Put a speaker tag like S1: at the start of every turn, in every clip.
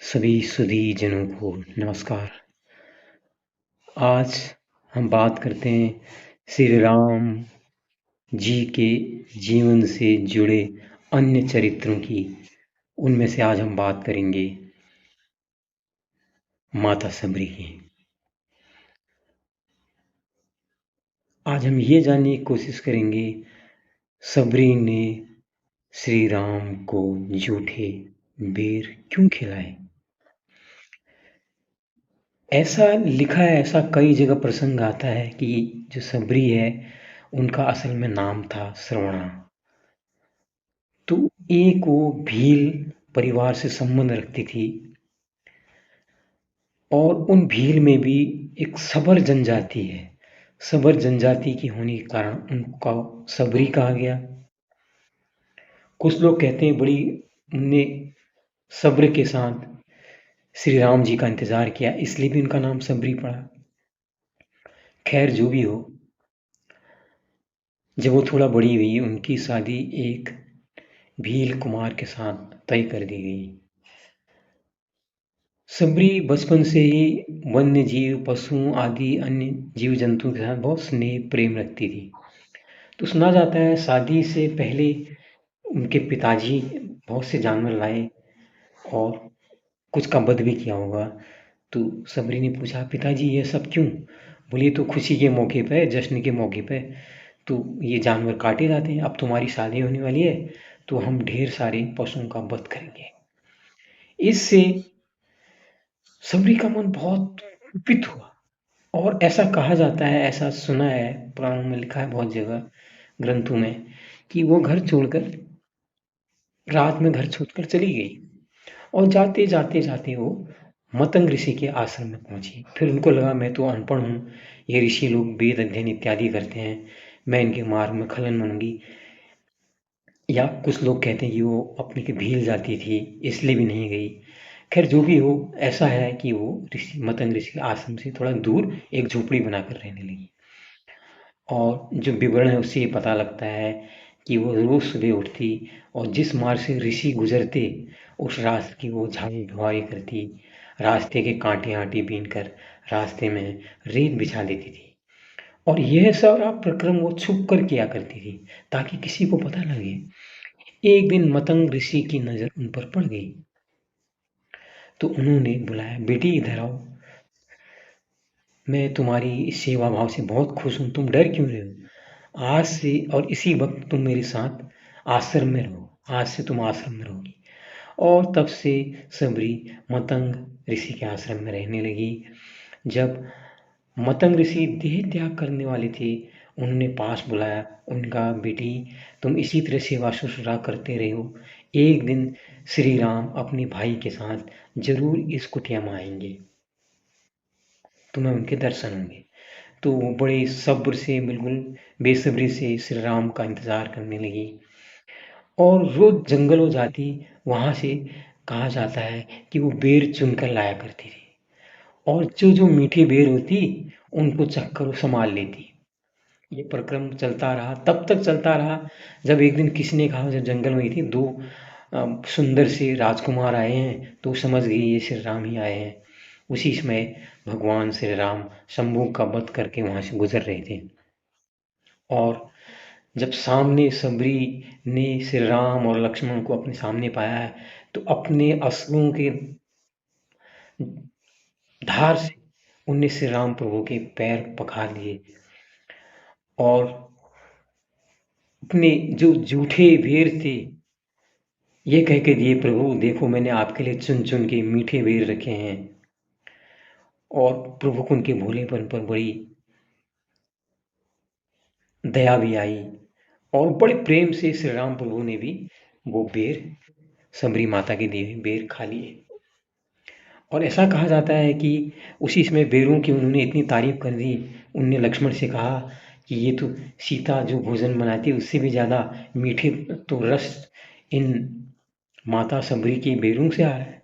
S1: सभी सुधी जनों को नमस्कार। आज हम बात करते हैं श्री राम जी के जीवन से जुड़े अन्य चरित्रों की। उनमें से आज हम बात करेंगे माता सबरी की। आज हम ये जानने की कोशिश करेंगे सबरी ने श्री राम को जूठे बेर क्यों खिलाए। ऐसा लिखा है, ऐसा कई जगह प्रसंग आता है कि जो सबरी है उनका असल में नाम था श्रवणा। तो एक वो भील परिवार से संबंध रखती थी और उन भील में भी एक सबर जनजाति है। सबर जनजाति की होने के कारण उनका सबरी कहा गया। कुछ लोग कहते हैं बड़ी उनने सब्र के साथ श्री राम जी का इंतजार किया, इसलिए भी उनका नाम सबरी पड़ा। खैर जो भी हो, जब वो थोड़ा बड़ी हुई उनकी शादी एक भील कुमार के साथ तय कर दी गई। सबरी बचपन से ही वन्य जीव, पशुओं आदि अन्य जीव जंतुओं के साथ बहुत स्नेह प्रेम रखती थी। तो सुना जाता है शादी से पहले उनके पिताजी बहुत से जानवर लाए और कुछ का वध भी किया होगा। तो सबरी ने पूछा, पिताजी ये सब क्यों? बोले तो खुशी के मौके पे, जश्न के मौके पे तो ये जानवर काटे जाते हैं। अब तुम्हारी शादी होने वाली है तो हम ढेर सारे पशुओं का वध करेंगे। इससे सबरी का मन बहुत कुपित हुआ और ऐसा कहा जाता है, ऐसा सुना है, पुराणों में लिखा है बहुत जगह, ग्रंथों में, कि वो घर छोड़कर रात में घर छोड़कर चली गई और जाते जाते जाते वो मतंग ऋषि के आश्रम में पहुंची। फिर उनको लगा मैं तो अनपढ़ हूँ, ये ऋषि लोग वेद अध्ययन इत्यादि करते हैं, मैं इनके मार्ग में खलन बनूंगी। या कुछ लोग कहते हैं कि वो अपनी की भील जाती थी इसलिए भी नहीं गई। खैर जो भी हो, ऐसा है कि वो ऋषि मतंग ऋषि के आश्रम से थोड़ा दूर एक झोपड़ी बनाकर रहने लगी। और जो विवरण है उससे ये पता लगता है कि वो रोज सुबह उठती और जिस मार्ग से ऋषि गुजरते उस रास्ते की वो झाड़ू झुआरी करती, रास्ते के कांटे आंटे बीन कर रास्ते में रेत बिछा देती थी। और यह सारा प्रक्रम वो छुप कर किया करती थी ताकि किसी को पता लगे। एक दिन मतंग ऋषि की नजर उन पर पड़ गई तो उन्होंने बुलाया, बेटी इधर आओ, मैं तुम्हारी सेवा भाव से बहुत खुश हूँ, तुम डर क्यों रहे हो? आज से और इसी वक्त तुम मेरे साथ आश्रम में रहो, आज से तुम आश्रम में रहोगी। और तब से सबरी मतंग ऋषि के आश्रम में रहने लगी। जब मतंग ऋषि देह त्याग करने वाले थे उन्होंने पास बुलाया, उनका बेटी तुम इसी तरह सेवा शुश्रूषा करते रहे हो, एक दिन श्री राम अपने भाई के साथ जरूर इस कुटिया में आएंगे, तुम्हें उनके दर्शन होंगे। तो वो बड़े सब्र से, बिल्कुल बेसब्री से श्री राम का इंतजार करने लगी और रोज जंगलों जाती, वहां से कहा जाता है कि वो बेर चुनकर लाया करती थी और जो जो मीठी बेर होती उनको चखकर वो संभाल लेती। ये प्रक्रम चलता रहा, तब तक चलता रहा जब एक दिन किसी ने कहा, जब जंगल में थी, दो सुंदर से राजकुमार आए हैं तो समझ गई ये श्री राम ही आए हैं। उसी समय भगवान श्री राम शंभू का वध करके वहां से गुजर रहे थे और जब सामने सबरी ने श्री राम और लक्ष्मण को अपने सामने पाया है तो अपने अस्त्रों के धार से उनने श्री राम प्रभु के पैर पखार लिए और अपने जो जूठे बेर थे ये कह के दिए, प्रभु देखो मैंने आपके लिए चुन चुन के मीठे बेर रखे हैं। और प्रभु को उनके भोलेपन पर बड़ी दया भी आई और बड़े प्रेम से श्री राम प्रभु ने भी वो बेर, सबरी माता के दिए हुए बेर खा लिए। और ऐसा कहा जाता है कि उसी समय बेरों की उन्होंने इतनी तारीफ कर दी, उनने लक्ष्मण से कहा कि ये तो सीता जो भोजन बनाती है उससे भी ज़्यादा मीठे तो रस इन माता सबरी की बेरों से आ रहा है।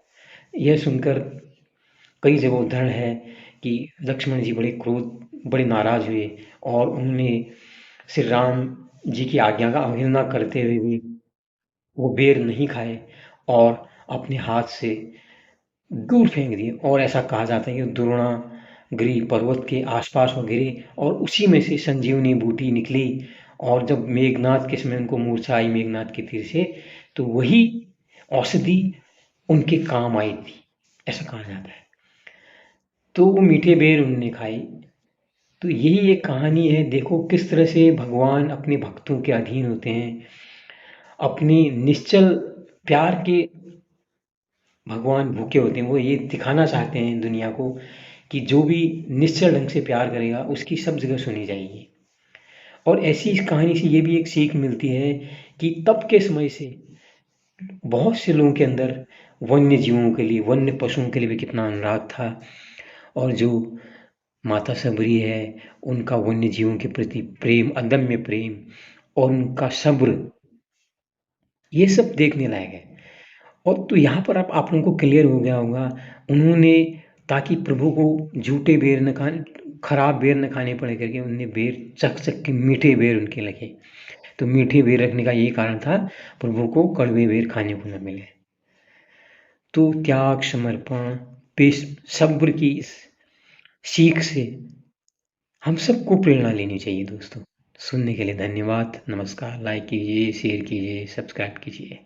S1: यह सुनकर कई जगह उदाहरण है कि लक्ष्मण जी बड़े क्रोध, बड़े नाराज हुए और उन्होंने श्री राम जी की आज्ञा का अवहेलना करते हुए भी वो बेर नहीं खाए और अपने हाथ से दूर फेंक दिए। और ऐसा कहा जाता है कि द्रोणागिरी पर्वत के आसपास वो गिरे और उसी में से संजीवनी बूटी निकली। और जब मेघनाद के समय उनको मूर्छा आई मेघनाद के तीर से, तो वही औषधि उनके काम आई थी, ऐसा कहा जाता है। तो वो मीठे बेर उन्होंने खाए। तो यही एक कहानी है, देखो किस तरह से भगवान अपने भक्तों के अधीन होते हैं। अपनी निश्चल प्यार के भगवान भूखे होते हैं, वो ये दिखाना चाहते हैं दुनिया को कि जो भी निश्चल ढंग से प्यार करेगा उसकी सब जगह सुनी जाएगी। और ऐसी इस कहानी से ये भी एक सीख मिलती है कि तब के समय से बहुत से लोगों के अंदर वन्य जीवों के लिए, वन्य पशुओं के लिए भी कितना अनुराग था। और जो माता सबरी है, उनका वन्य जीवों के प्रति प्रेम, अदम्य प्रेम और उनका सब्र, ये सब देखने लायक है। और तो यहाँ पर आप लोगों को क्लियर हो गया होगा, उन्होंने ताकि प्रभु को झूठे बेर न खाने, खराब बेर न खाने पड़े करके उनने बेर चख चख के मीठे बेर उनके लगे। तो मीठे बेर रखने का यही कारण था, प्रभु को कड़वे बेर खाने को न मिले। तो त्याग, समर्पण, पेश, सब्र की इस सीख से हम सबको प्रेरणा लेनी चाहिए दोस्तों। सुनने के लिए धन्यवाद। नमस्कार। लाइक कीजिए, शेयर कीजिए, सब्सक्राइब कीजिए।